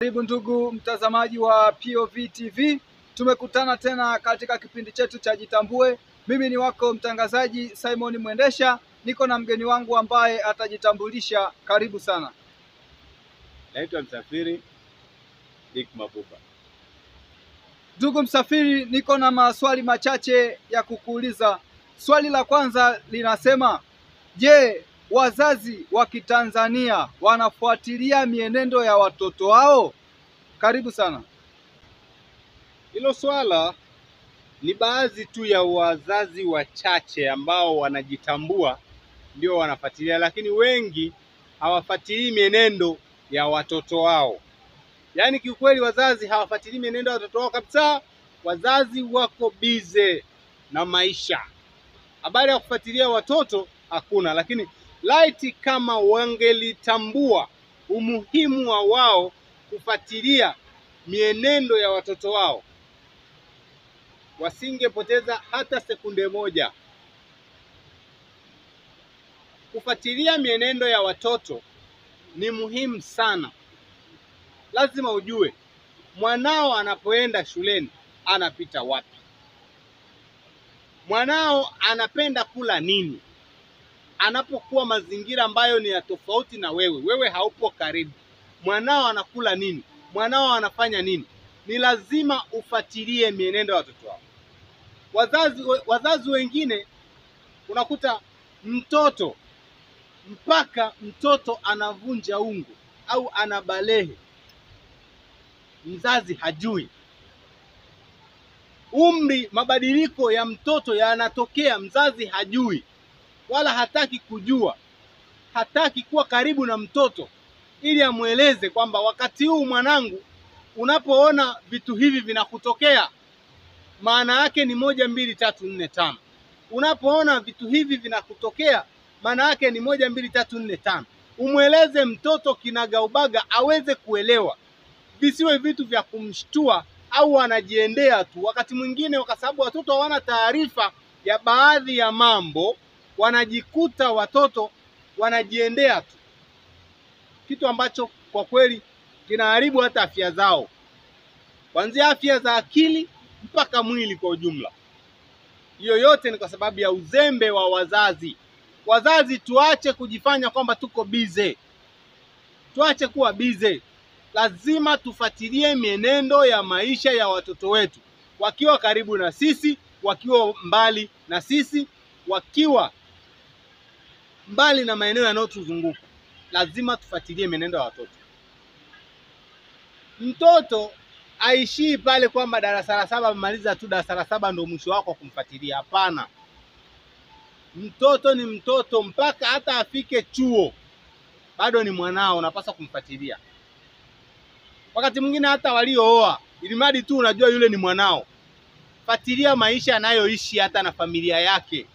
Karibu ndugu mtazamaji wa POV TV. Tumekutana tena katika kipindi chetu cha Jitambue. Mimi ni wako mtangazaji Simon Mwendesha. Niko na mgeni wangu ambaye atajitambulisha. Karibu sana. Naitwa Msafiri Dick Mabuba. Ndugu Msafiri, niko na maswali machache ya kukuuliza. Swali la kwanza linasema, je, wazazi wa Kitanzania wanafuatilia mienendo ya watoto wao? Karibu sana. Hilo swala ni baadhi tu ya wazazi wachache ambao wanajitambua ndio wanafuatilia, lakini wengi hawafuatilii mienendo ya watoto wao. Yaani kiukweli wazazi hawafuatilii mienendo ya watoto wao kabisa. Wazazi wako bize na maisha. Habari ya kufuatilia watoto hakuna, lakini laiti kama wangelitambua umuhimu wa wao kufuatilia mienendo ya watoto wao, wasingepoteza hata sekunde moja. Kufuatilia mienendo ya watoto ni muhimu sana. Lazima ujue mwanao anapoenda shuleni anapita wapi, mwanao anapenda kula nini, anapokuwa mazingira ambayo ni ya tofauti na wewe haupo karibu, mwanao anakula nini, mwanao anafanya nini. Ni lazima ufuatilie mienendo ya watoto wao. Wazazi wengine unakuta mtoto mpaka mtoto anavunja ungo au anabalehe, mzazi hajui. Mabadiliko ya mtoto yanatokea, mzazi hajui wala hataki kujua, hataki kuwa karibu na mtoto ili amueleze kwamba wakati huu mwanangu, unapoona vitu hivi vinakutokea, maana yake ni 1 2 3 4 5. Unapoona vitu hivi vinakutokea, maana yake ni 1 2 3 4 5. Umueleze mtoto kinagaubaga aweze kuelewa, visiwe vitu vya kumshtua au anajiendea tu. Wakati mwingine kwa sababu watoto hawana taarifa ya baadhi ya mambo, wanajikuta watoto wanajiendea tu, kitu ambacho kwa kweli kinaharibu hata afya zao, kuanzia afya za akili mpaka mwili kwa ujumla. Hiyo yote ni kwa sababu ya uzembe wa wazazi. Wazazi tuache kujifanya kwamba tuko bize, tuache kuwa bize. Lazima tufuatilie mienendo ya maisha ya watoto wetu, wakiwa karibu na sisi, wakiwa mbali na sisi, wakiwa mbali na maeneo yanayotuzunguka. Lazima tufuatilie mienendo ya watoto. Mtoto aishii pale kwamba darasa la 7 amemaliza tu darasa la 7 ndio mwisho wako kumfuatilia. Hapana. Mtoto ni mtoto mpaka hata afike chuo, bado ni mwanao, unapaswa kumfuatilia. Wakati mwingine hata waliooa, ili mradi tu unajua yule ni mwanao. Fuatilia maisha anayoishi hata na familia yake.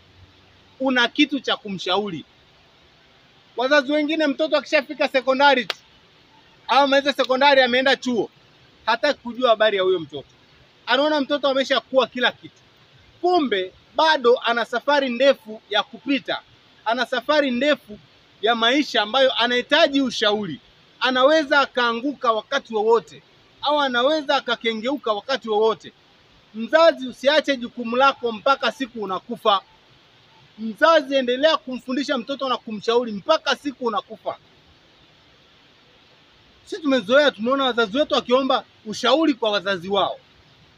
Una kitu cha kumshauri. Wazazi wengine mtoto akishafika sekondari tu, au amaliza sekondari ameenda chuo, hataki kujua habari ya huyo mtoto. Anaona mtoto ameshakuwa kila kitu. Kumbe bado ana safari ndefu ya kupita. Ana safari ndefu ya maisha ambayo anahitaji ushauri. Anaweza akaanguka wakati wowote, au anaweza akakengeuka wakati wowote. Mzazi, usiache jukumu lako mpaka siku unakufa. Mzazi, endelea kumfundisha mtoto na kumshauri mpaka siku unakufa. Sisi tumezoea, tumeona wazazi wetu wakiomba ushauri kwa wazazi wao.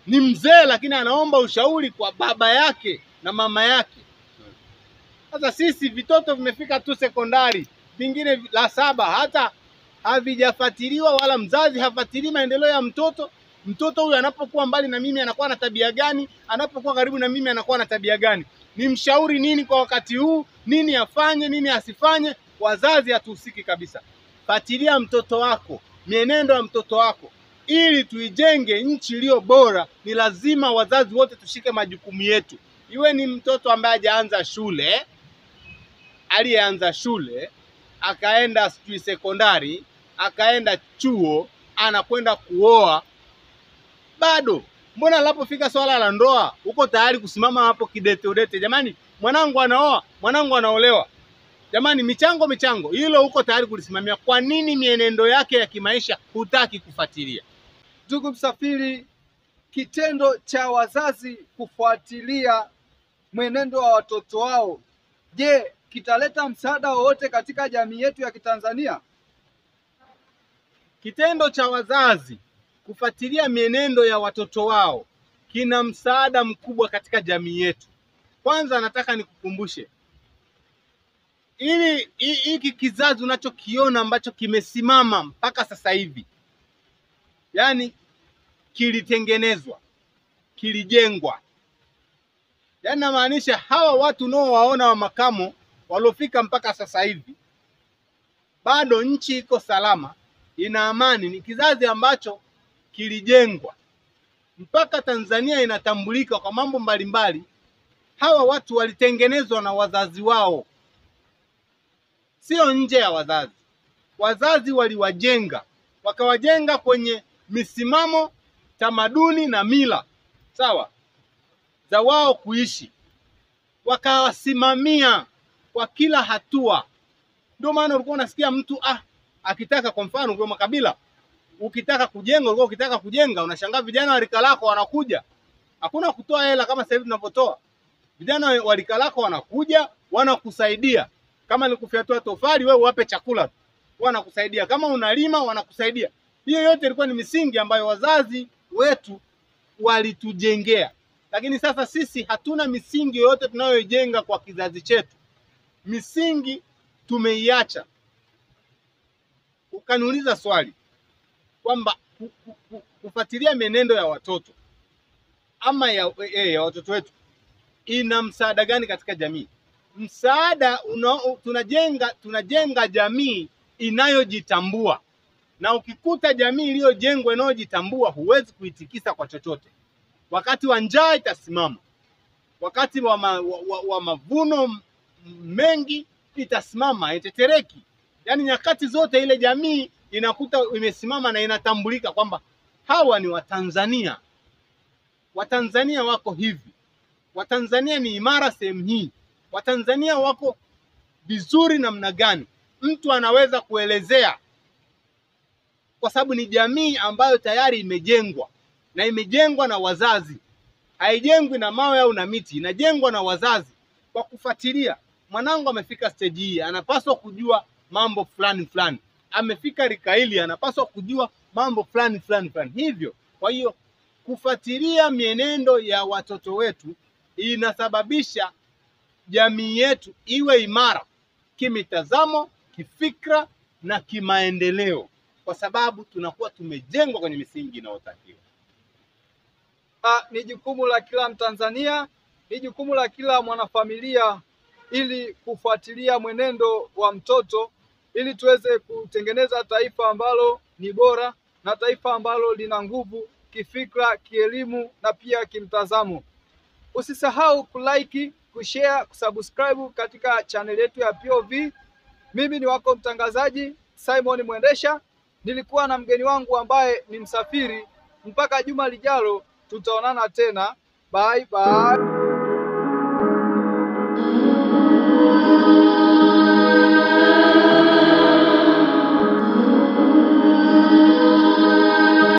Ni mzee lakini anaomba ushauri kwa baba yake na mama yake. Sasa sisi vitoto vimefika tu sekondari, vingine la 7, hata havijafuatiliwa, wala mzazi hafuatilii maendeleo ya mtoto. Mtoto huyu anapokuwa mbali na mimi anakuwa na tabia gani? Anapokuwa karibu na mimi anakuwa na tabia gani? Nimshauri nini kwa wakati huu? Nini afanye, nini asifanye? Wazazi hatuhusiki kabisa. Fuatilia mtoto wako, mienendo ya mtoto wako, ili tuijenge nchi iliyo bora. Ni lazima wazazi wote tushike majukumu yetu. Iwe ni mtoto ambaye hajaanza shule, aliyeanza shule, akaenda sekondari, akaenda chuo, anakwenda kuoa, bado mbona anapofika swala la ndoa uko tayari kusimama hapo kidete udete? Jamani, mwanangu anaoa, mwanangu anaolewa. Jamani, michango hilo uko tayari kulisimamia. Kwa nini mienendo yake ya kimaisha hutaki kufuatilia? Ndugu msafiri, kitendo cha wazazi kufuatilia mwenendo wa watoto wao, je, kitaleta msaada wowote katika jamii yetu ya Kitanzania? Kitendo cha wazazi kufuatilia mienendo ya watoto wao kina msaada mkubwa katika jamii yetu. Kwanza nataka nikukumbushe, ili hiki kizazi unachokiona ambacho kimesimama mpaka sasa hivi, yani kilitengenezwa, kilijengwa. Yani namaanisha hawa watu unaowaona wa makamo waliofika mpaka sasa hivi, bado nchi iko salama, ina amani. Ni kizazi ambacho kilijengwa mpaka Tanzania inatambulika kwa mambo mbalimbali. Hawa watu walitengenezwa na wazazi wao, sio nje ya wazazi. Wazazi waliwajenga, wakawajenga kwenye misimamo, tamaduni na mila sawa za wao kuishi, wakawasimamia kwa kila hatua. Ndio maana ulikuwa unasikia mtu akitaka, kwa mfano kwa makabila, ukitaka kujenga unashangaa vijana wa rika lako wanakuja. Hakuna kutoa hela kama sasa hivi tunapotoa. Vijana wa rika lako wanakuja, wanakusaidia. Kama ni kufyatua tofali, wewe wape chakula, wanakusaidia. Kama unalima, wanakusaidia. Hiyo yote ilikuwa ni misingi ambayo wazazi wetu walitujengea. Lakini sasa sisi hatuna misingi yoyote tunayojenga kwa kizazi chetu. Misingi tumeiacha. Ukaniuliza swali kwamba kufuatilia mienendo ya watoto ama ya watoto wetu ina msaada gani katika jamii? Msaada tunajenga jamii inayojitambua. Na ukikuta jamii iliyojengwa inayojitambua, huwezi kuitikisa kwa chochote. Wakati wa njaa itasimama, wakati wa mavuno mengi itasimama, haitetereki. Yani nyakati zote ile jamii inakuta imesimama na inatambulika kwamba hawa ni Watanzania. Watanzania wako hivi, Watanzania ni imara sehemu hii, Watanzania wako vizuri namna gani. Mtu anaweza kuelezea, kwa sababu ni jamii ambayo tayari imejengwa, na imejengwa na wazazi. Haijengwi na mawe au na miti, inajengwa na wazazi. Kwa kufuatilia, mwanangu amefika stage hii, anapaswa kujua mambo fulani fulani. Amefika rika hili, anapaswa kujua mambo fulani fulani. Hivyo, kwa hiyo kufuatilia mienendo ya watoto wetu inasababisha jamii yetu iwe imara kimitazamo, kifikra na kimaendeleo, kwa sababu tunakuwa tumejengwa kwenye misingi inayotakiwa. Ni jukumu la kila Mtanzania, ni jukumu la kila mwanafamilia ili kufuatilia mwenendo wa mtoto, ili tuweze kutengeneza taifa ambalo ni bora na taifa ambalo lina nguvu kifikra, kielimu na pia kimtazamo. Usisahau kulike, kushare, kusubscribe katika channel yetu ya POV. Mimi ni wako mtangazaji Simon Mwendesha. Nilikuwa na mgeni wangu ambaye ni msafiri. Mpaka juma lijalo tutaonana tena. Bye bye.